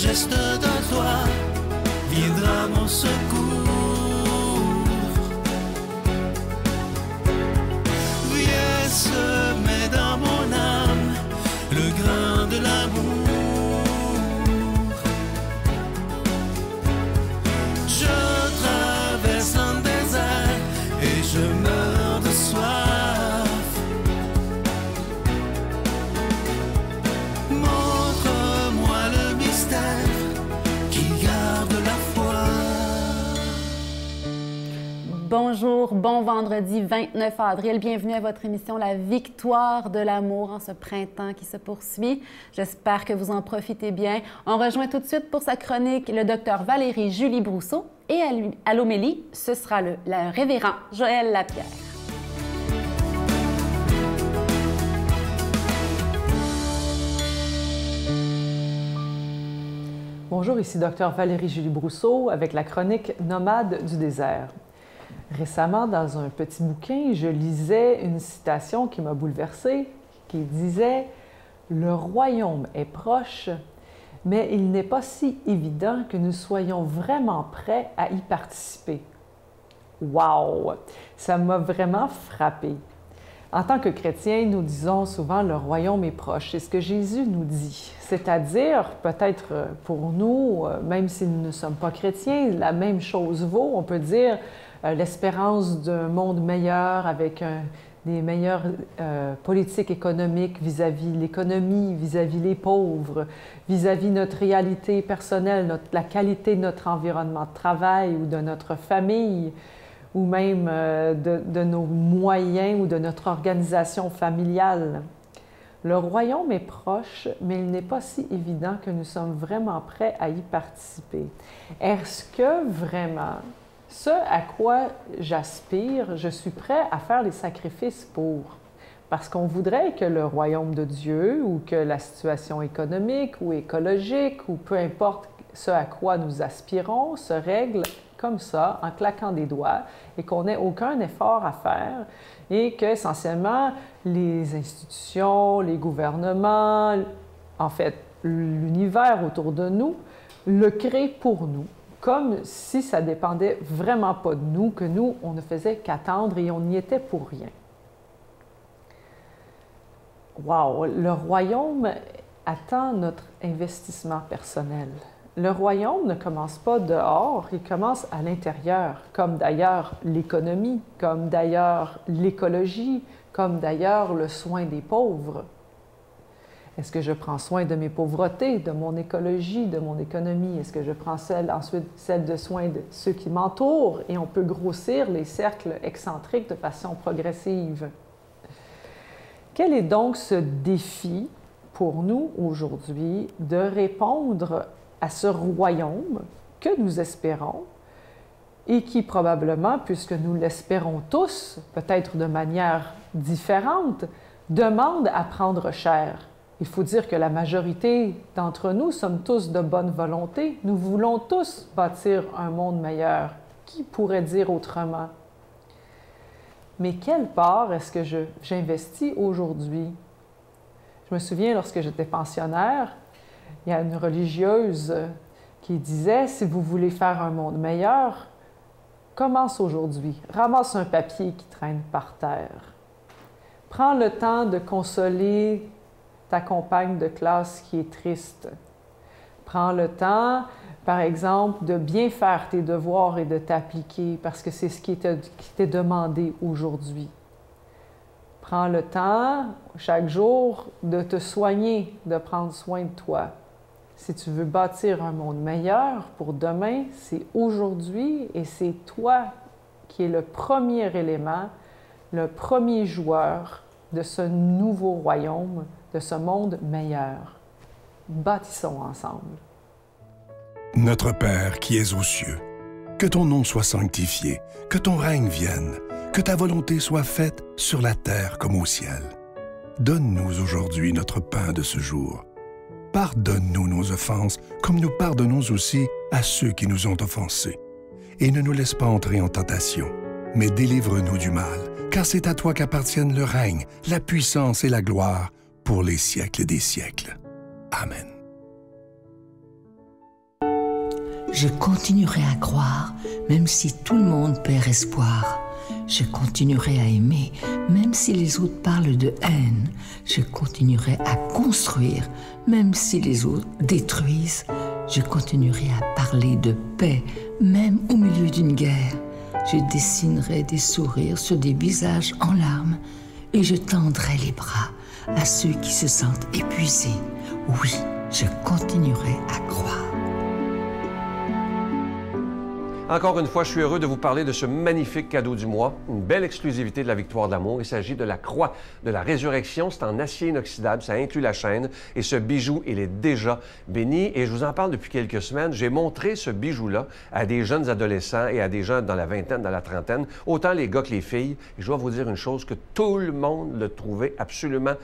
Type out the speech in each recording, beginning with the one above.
geste de toi viendra mon secours. Viens semer dans mon âme le grain de l'amour. Je traverse un désert et je meurs de soif. Montre-moi le mystère qui garde la foi. Bonjour, bon vendredi 29 avril. Bienvenue à votre émission La Victoire de l'amour en ce printemps qui se poursuit. J'espère que vous en profitez bien. On rejoint tout de suite pour sa chronique le docteur Valérie Julie Brousseau et à l'homélie, ce sera le révérend Joël Lapierre. Bonjour, ici Dr Valérie Julie Brousseau avec la chronique Nomade du désert. Récemment, dans un petit bouquin, je lisais une citation qui m'a bouleversée, qui disait « Le royaume est proche, mais il n'est pas si évident que nous soyons vraiment prêts à y participer. » Wow! Ça m'a vraiment frappée. En tant que chrétiens, nous disons souvent « le royaume est proche ». C'est ce que Jésus nous dit. C'est-à-dire, peut-être pour nous, même si nous ne sommes pas chrétiens, la même chose vaut. On peut dire l'espérance d'un monde meilleur avec des meilleures politiques économiques vis-à-vis l'économie, vis-à-vis les pauvres, vis-à-vis notre réalité personnelle, la qualité de notre environnement de travail ou de notre famille, ou même de nos moyens ou de notre organisation familiale. Le royaume est proche, mais il n'est pas si évident que nous sommes vraiment prêts à y participer. Est-ce que vraiment, ce à quoi j'aspire, je suis prêt à faire les sacrifices pour? Parce qu'on voudrait que le royaume de Dieu ou que la situation économique ou écologique ou peu importe ce à quoi nous aspirons se règle comme ça, en claquant des doigts, et qu'on n'ait aucun effort à faire, et qu'essentiellement, les institutions, les gouvernements, en fait, l'univers autour de nous, le créent pour nous, comme si ça dépendait vraiment pas de nous, que nous, on ne faisait qu'attendre et on n'y était pour rien. Wow! Le royaume attend notre investissement personnel. Le royaume ne commence pas dehors, il commence à l'intérieur, comme d'ailleurs l'économie, comme d'ailleurs l'écologie, comme d'ailleurs le soin des pauvres. Est-ce que je prends soin de mes pauvretés, de mon écologie, de mon économie? Est-ce que je prends ensuite celle de soin de ceux qui m'entourent? Et on peut grossir les cercles excentriques de façon progressive. Quel est donc ce défi pour nous aujourd'hui de répondre à ce royaume que nous espérons et qui probablement, puisque nous l'espérons tous, peut-être de manière différente, demande à prendre cher? Il faut dire que la majorité d'entre nous sommes tous de bonne volonté. Nous voulons tous bâtir un monde meilleur. Qui pourrait dire autrement? Mais quelle part est-ce que j'investis aujourd'hui? Je me souviens, lorsque j'étais pensionnaire, il y a une religieuse qui disait « Si vous voulez faire un monde meilleur, commence aujourd'hui. Ramasse un papier qui traîne par terre. Prends le temps de consoler ta compagne de classe qui est triste. Prends le temps, par exemple, de bien faire tes devoirs et de t'appliquer parce que c'est ce qui t'est demandé aujourd'hui. Prends le temps, chaque jour, de te soigner, de prendre soin de toi. Si tu veux bâtir un monde meilleur pour demain, c'est aujourd'hui et c'est toi qui es le premier élément, le premier joueur de ce nouveau royaume, de ce monde meilleur. Bâtissons ensemble. Notre Père qui es aux cieux, que ton nom soit sanctifié, que ton règne vienne, que ta volonté soit faite sur la terre comme au ciel. Donne-nous aujourd'hui notre pain de ce jour. Pardonne-nous nos offenses, comme nous pardonnons aussi à ceux qui nous ont offensés. Et ne nous laisse pas entrer en tentation, mais délivre-nous du mal, car c'est à toi qu'appartiennent le règne, la puissance et la gloire pour les siècles des siècles. Amen. Je continuerai à croire, même si tout le monde perd espoir. Je continuerai à aimer, même si les autres parlent de haine. Je continuerai à construire, même si les autres détruisent. Je continuerai à parler de paix, même au milieu d'une guerre. Je dessinerai des sourires sur des visages en larmes et je tendrai les bras à ceux qui se sentent épuisés. Oui, je continuerai à croire. Encore une fois, je suis heureux de vous parler de ce magnifique cadeau du mois, une belle exclusivité de la Victoire de l'amour. Il s'agit de la croix de la résurrection. C'est en acier inoxydable, ça inclut la chaîne. Et ce bijou, il est déjà béni. Et je vous en parle depuis quelques semaines. J'ai montré ce bijou-là à des jeunes adolescents et à des jeunes dans la vingtaine, dans la trentaine, autant les gars que les filles. Et je dois vous dire une chose, que tout le monde le trouvait absolument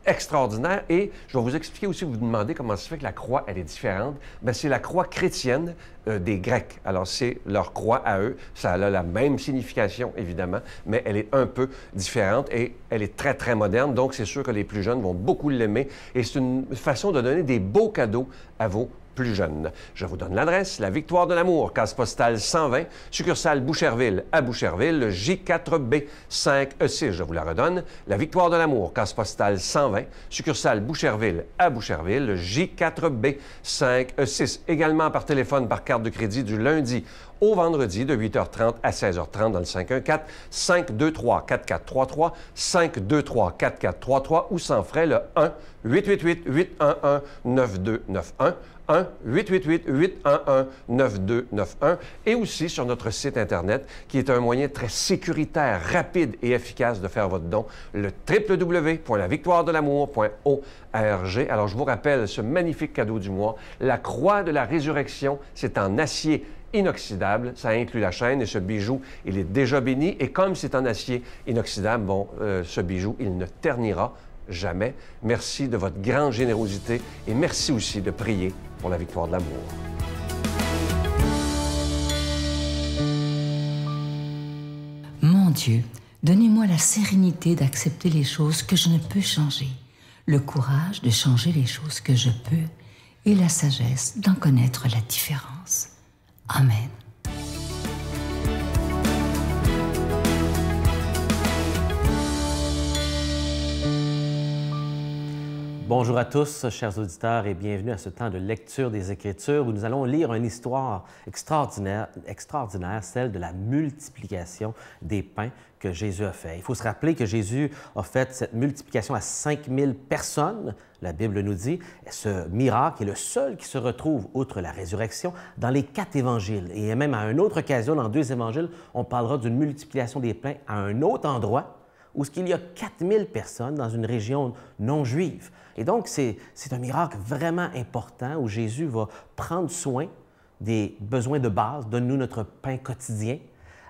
extraordinaire. Et je vais vous expliquer aussi, vous vous demandez comment ça fait que la croix, elle est différente. Bien, c'est la croix chrétienne des Grecs. Alors, c'est leur croix à eux. Ça a la même signification, évidemment, mais elle est un peu différente et elle est très, très moderne. Donc, c'est sûr que les plus jeunes vont beaucoup l'aimer. Et c'est une façon de donner des beaux cadeaux à vos plus jeunes. Je vous donne l'adresse, la Victoire de l'amour, case postale 120, succursale Boucherville à Boucherville, le J4B 5E6. Je vous la redonne, la Victoire de l'amour, case postale 120, succursale Boucherville à Boucherville, le J4B 5E6. Également par téléphone, par carte de crédit du lundi au vendredi de 8h30 à 16h30 dans le 514-523-4433, 523-4433 ou sans frais le 1-888-811-9291. 1-888-811-9291 et aussi sur notre site Internet qui est un moyen très sécuritaire, rapide et efficace de faire votre don, le www.lavictoiredelamour.org. Alors, je vous rappelle ce magnifique cadeau du mois, la croix de la résurrection, c'est en acier inoxydable, ça inclut la chaîne et ce bijou, il est déjà béni et comme c'est en acier inoxydable, bon, ce bijou, il ne ternira jamais. Merci de votre grande générosité et merci aussi de prier pour la victoire de l'amour. Mon Dieu, donnez-moi la sérénité d'accepter les choses que je ne peux changer, le courage de changer les choses que je peux et la sagesse d'en connaître la différence. Amen. Bonjour à tous, chers auditeurs, et bienvenue à ce temps de lecture des Écritures où nous allons lire une histoire extraordinaire, celle de la multiplication des pains que Jésus a fait. Il faut se rappeler que Jésus a fait cette multiplication à 5000 personnes, la Bible nous dit. Ce miracle est le seul qui se retrouve, outre la résurrection, dans les 4 évangiles. Et même à une autre occasion, dans 2 évangiles, on parlera d'une multiplication des pains à un autre endroit où il y a 4000 personnes dans une région non juive. Et donc, c'est un miracle vraiment important où Jésus va prendre soin des besoins de base, donne-nous notre pain quotidien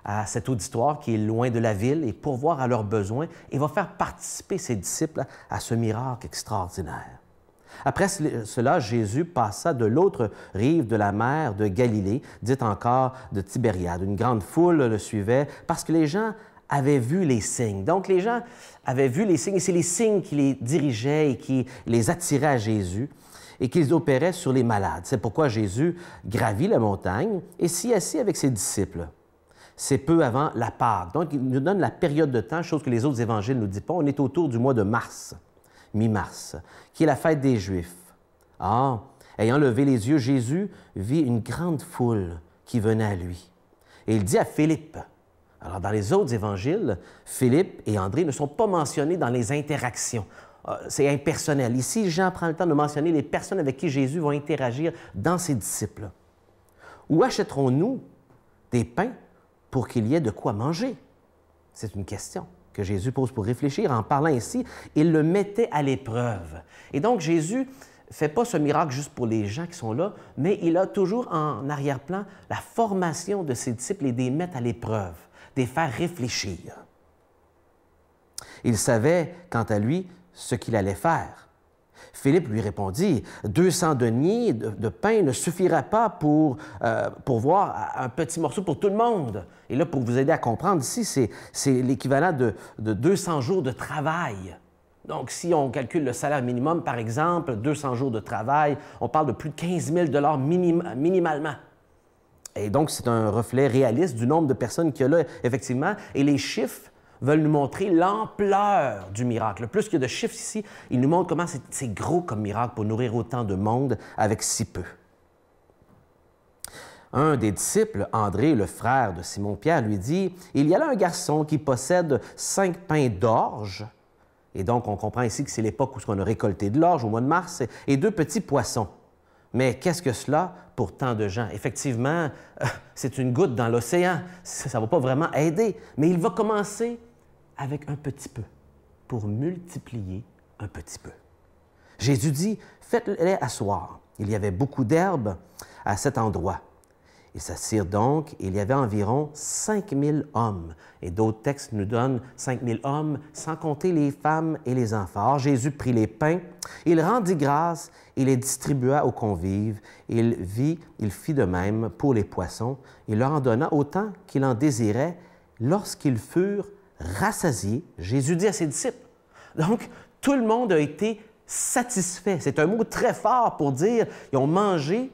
à cet auditoire qui est loin de la ville et pourvoir à leurs besoins et va faire participer ses disciples à ce miracle extraordinaire. Après cela, Jésus passa de l'autre rive de la mer de Galilée, dite encore de Tibériade. Une grande foule le suivait parce que les gens avaient vu les signes. Donc, les gens avaient vu les signes, et c'est les signes qui les dirigeaient et qui les attiraient à Jésus et qu'ils opéraient sur les malades. C'est pourquoi Jésus gravit la montagne et s'y assit avec ses disciples. C'est peu avant la Pâque. Donc, il nous donne la période de temps, chose que les autres évangiles ne nous disent pas. On est autour du mois de mars, mi-mars, qui est la fête des Juifs. Ah, ayant levé les yeux, Jésus vit une grande foule qui venait à lui. Et il dit à Philippe. Alors, dans les autres évangiles, Philippe et André ne sont pas mentionnés dans les interactions. C'est impersonnel. Ici, Jean prend le temps de mentionner les personnes avec qui Jésus va interagir dans ses disciples. Où achèterons-nous des pains pour qu'il y ait de quoi manger? C'est une question que Jésus pose pour réfléchir. En parlant ici, il le mettait à l'épreuve. Et donc, Jésus ne fait pas ce miracle juste pour les gens qui sont là, mais il a toujours en arrière-plan la formation de ses disciples et des mettre à l'épreuve, de les faire réfléchir. Il savait, quant à lui, ce qu'il allait faire. Philippe lui répondit, 200 deniers de pain ne suffira pas pour voir un petit morceau pour tout le monde. Et là, pour vous aider à comprendre, ici, c'est l'équivalent de 200 jours de travail. Donc, si on calcule le salaire minimum, par exemple, 200 jours de travail, on parle de plus de 15 000 $ minimalement. Et donc, c'est un reflet réaliste du nombre de personnes qu'il y a là, effectivement. Et les chiffres veulent nous montrer l'ampleur du miracle. Plus qu'il y a de chiffres ici, ils nous montrent comment c'est gros comme miracle pour nourrir autant de monde avec si peu. Un des disciples, André, le frère de Simon-Pierre, lui dit « Il y a là un garçon qui possède 5 pains d'orge. » Et donc, on comprend ici que c'est l'époque où on a récolté de l'orge, au mois de mars, et 2 petits poissons. Mais qu'est-ce que cela pour tant de gens? Effectivement, c'est une goutte dans l'océan. Ça ne va pas vraiment aider. Mais il va commencer avec un petit peu pour multiplier un petit peu. Jésus dit, faites-les asseoir. Il y avait beaucoup d'herbes à cet endroit. Ils s'assirent donc, et il y avait environ 5000 hommes. Et d'autres textes nous donnent 5000 hommes, sans compter les femmes et les enfants. Or, Jésus prit les pains, il rendit grâce, il les distribua aux convives. Il fit de même pour les poissons. Il leur en donna autant qu'il en désirait. Lorsqu'ils furent rassasiés, Jésus dit à ses disciples. Donc, tout le monde a été satisfait. C'est un mot très fort pour dire ils ont mangé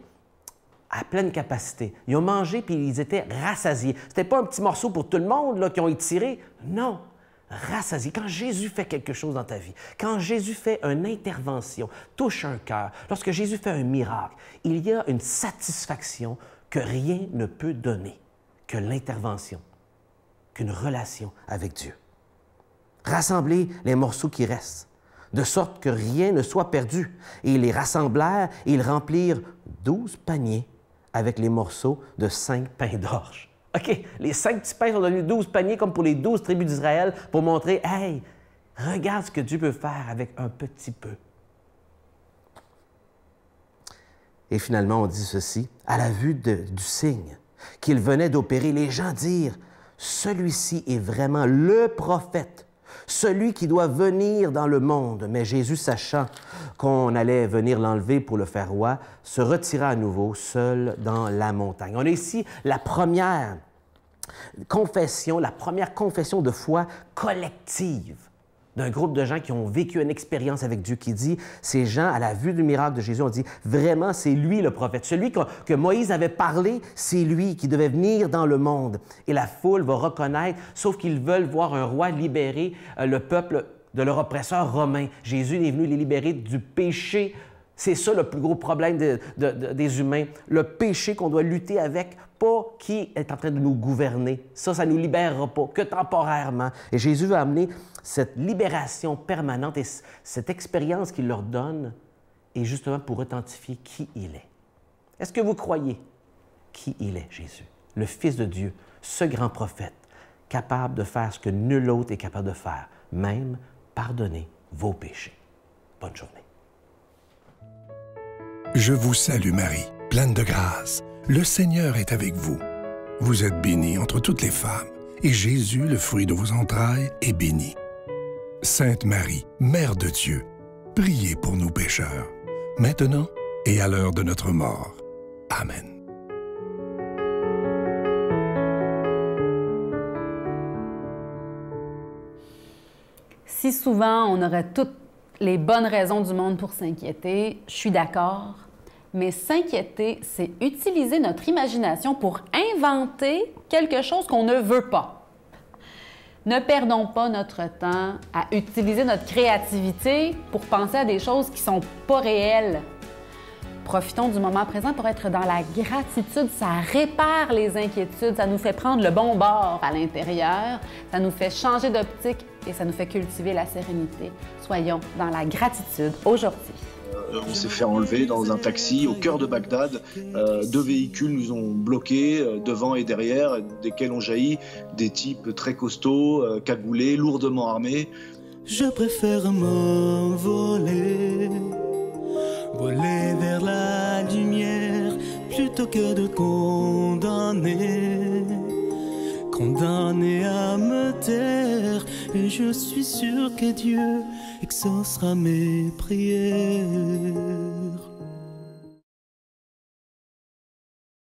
à pleine capacité. Ils ont mangé puis ils étaient rassasiés. Ce n'était pas un petit morceau pour tout le monde là, qui ont étiré. Non, rassasiés. Quand Jésus fait quelque chose dans ta vie, quand Jésus fait une intervention, touche un cœur, lorsque Jésus fait un miracle, il y a une satisfaction que rien ne peut donner que l'intervention, qu'une relation avec Dieu. Rassembler les morceaux qui restent, de sorte que rien ne soit perdu. Et ils les rassemblèrent et ils remplirent 12 paniers avec les morceaux de 5 pains d'orge. OK, les 5 petits pains sont devenus 12 paniers comme pour les 12 tribus d'Israël pour montrer, hey, regarde ce que Dieu peut faire avec un petit peu. Et finalement, on dit ceci, à la vue du signe qu'il venait d'opérer, les gens dirent, celui-ci est vraiment le prophète, celui qui doit venir dans le monde. Mais Jésus, sachant qu'on allait venir l'enlever pour le faire roi, se retira à nouveau seul dans la montagne. On a ici la première confession de foi collective d'un groupe de gens qui ont vécu une expérience avec Dieu, qui dit, ces gens, à la vue du miracle de Jésus, ont dit, vraiment, c'est lui le prophète. Celui que Moïse avait parlé, c'est lui qui devait venir dans le monde. Et la foule va reconnaître, sauf qu'ils veulent voir un roi libérer le peuple de leur oppresseur romain. Jésus est venu les libérer du péché. C'est ça le plus gros problème des humains. Le péché qu'on doit lutter avec, pas qui est en train de nous gouverner. Ça ne nous libérera pas, que temporairement. Et Jésus va amener cette libération permanente et cette expérience qu'il leur donne est justement pour authentifier qui il est. Est-ce que vous croyez qui il est, Jésus, le Fils de Dieu, ce grand prophète, capable de faire ce que nul autre est capable de faire, même pardonner vos péchés? Bonne journée. Je vous salue Marie, pleine de grâce. Le Seigneur est avec vous. Vous êtes bénie entre toutes les femmes, et Jésus, le fruit de vos entrailles, est béni. Sainte Marie, Mère de Dieu, priez pour nous pécheurs, maintenant et à l'heure de notre mort. Amen. Si souvent on aurait toutes les bonnes raisons du monde pour s'inquiéter, je suis d'accord. Mais s'inquiéter, c'est utiliser notre imagination pour inventer quelque chose qu'on ne veut pas. Ne perdons pas notre temps à utiliser notre créativité pour penser à des choses qui ne sont pas réelles. Profitons du moment présent pour être dans la gratitude. Ça répare les inquiétudes, ça nous fait prendre le bon bord à l'intérieur, ça nous fait changer d'optique et ça nous fait cultiver la sérénité. Soyons dans la gratitude aujourd'hui. On s'est fait enlever dans un taxi au cœur de Bagdad. 2 véhicules nous ont bloqués devant et derrière, desquels ont jailli des types très costauds, cagoulés, lourdement armés. Je préfère m'envoler, voler vers la lumière plutôt que de condamner à me taire. Et je suis sûr que Dieu exaucera mes prières.